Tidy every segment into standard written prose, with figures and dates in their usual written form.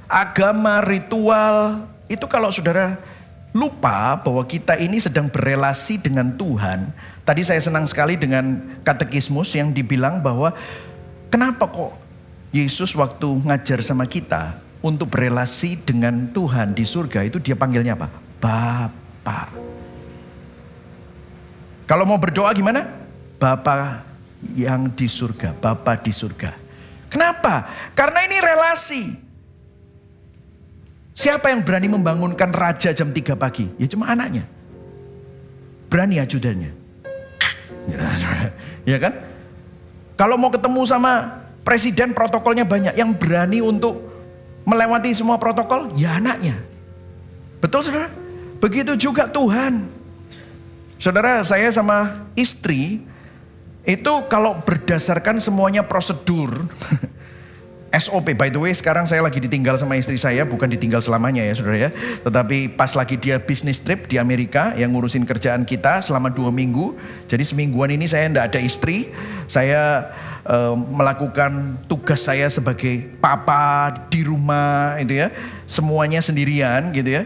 agama, ritual. Itu kalau saudara lupa bahwa kita ini sedang berelasi dengan Tuhan. Tadi saya senang sekali dengan katekismus yang dibilang bahwa kenapa kok Yesus waktu ngajar sama kita untuk berelasi dengan Tuhan di surga itu dia panggilnya apa? Bapa. Kalau mau berdoa gimana? Bapa yang di surga, Bapa di surga. Kenapa? Karena ini relasi. Siapa yang berani membangunkan raja jam 3 pagi? Ya cuma anaknya. Berani ajudannya. Ya kan? Kalau mau ketemu sama presiden protokolnya banyak. Yang berani untuk melewati semua protokol, ya anaknya. Betul saudara? Begitu juga Tuhan. Saudara, saya sama istri, itu kalau berdasarkan semuanya prosedur, SOP, by the way sekarang saya lagi ditinggal sama istri saya, bukan ditinggal selamanya ya saudara ya. Tetapi pas lagi dia business trip di Amerika yang ngurusin kerjaan kita selama 2 minggu. Jadi semingguan ini saya enggak ada istri. Saya melakukan tugas saya sebagai papa di rumah itu ya. Semuanya sendirian gitu ya.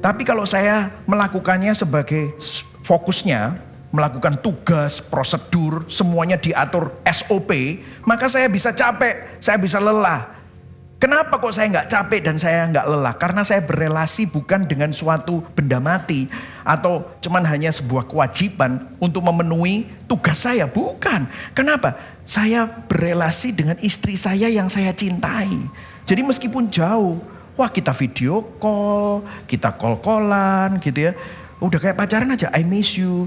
Tapi kalau saya melakukannya sebagai fokusnya, melakukan tugas, prosedur, semuanya diatur SOP, maka saya bisa capek, saya bisa lelah. Kenapa kok saya nggak capek dan saya nggak lelah? Karena saya berelasi bukan dengan suatu benda mati atau cuman hanya sebuah kewajiban untuk memenuhi tugas saya, bukan. Kenapa? Saya berelasi dengan istri saya yang saya cintai. Jadi meskipun jauh, wah kita video call, kita call-callan gitu ya. Udah kayak pacaran aja, I miss you.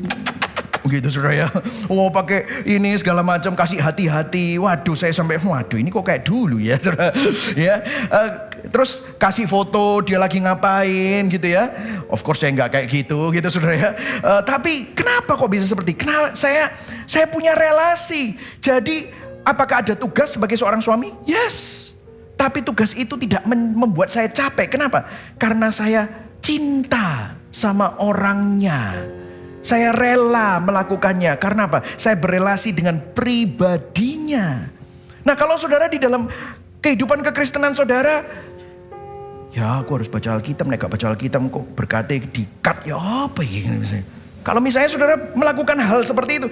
Gitu saudara ya. Oh pakai ini segala macam, kasih hati-hati. Waduh saya sampai, waduh ini kok kayak dulu ya saudara. Ya, terus kasih foto dia lagi ngapain gitu ya. Of course saya nggak kayak gitu saudara ya. Tapi kenapa kok bisa seperti? Kenapa saya punya relasi. Jadi apakah ada tugas sebagai seorang suami? Yes. Tapi tugas itu tidak membuat saya capek. Kenapa? Karena saya cinta sama orangnya. Saya rela melakukannya. Karena apa? Saya berelasi dengan pribadinya. Nah kalau saudara di dalam kehidupan kekristenan saudara, ya aku harus baca Alkitab, gak baca Alkitab kok berkati di-cut. Ya apa ya misalnya. Kalau misalnya saudara melakukan hal seperti itu,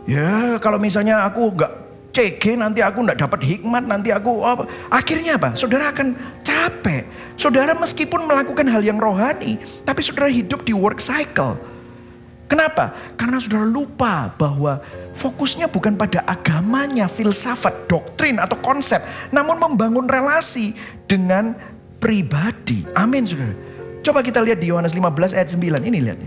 ya kalau misalnya aku gak CG nanti aku gak dapat hikmat, nanti aku apa. Akhirnya apa? Saudara akan capek. Saudara meskipun melakukan hal yang rohani, tapi saudara hidup di work cycle. Kenapa? Karena saudara lupa bahwa fokusnya bukan pada agamanya, filsafat, doktrin atau konsep. Namun membangun relasi dengan pribadi. Amin saudara. Coba kita lihat di Yohanes 15 ayat 9. Ini lihat.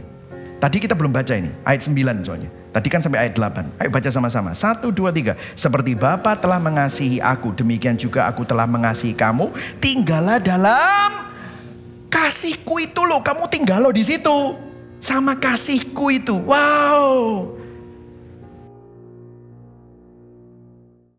Tadi kita belum baca ini. Ayat 9 soalnya. Tadi kan sampai ayat 8. Ayo baca sama-sama. 1, 2, 3. Seperti Bapa telah mengasihi aku, demikian juga aku telah mengasihi kamu. Tinggallah dalam kasihku itu loh. Kamu tinggal loh di situ. Sama kasihku itu. Wow.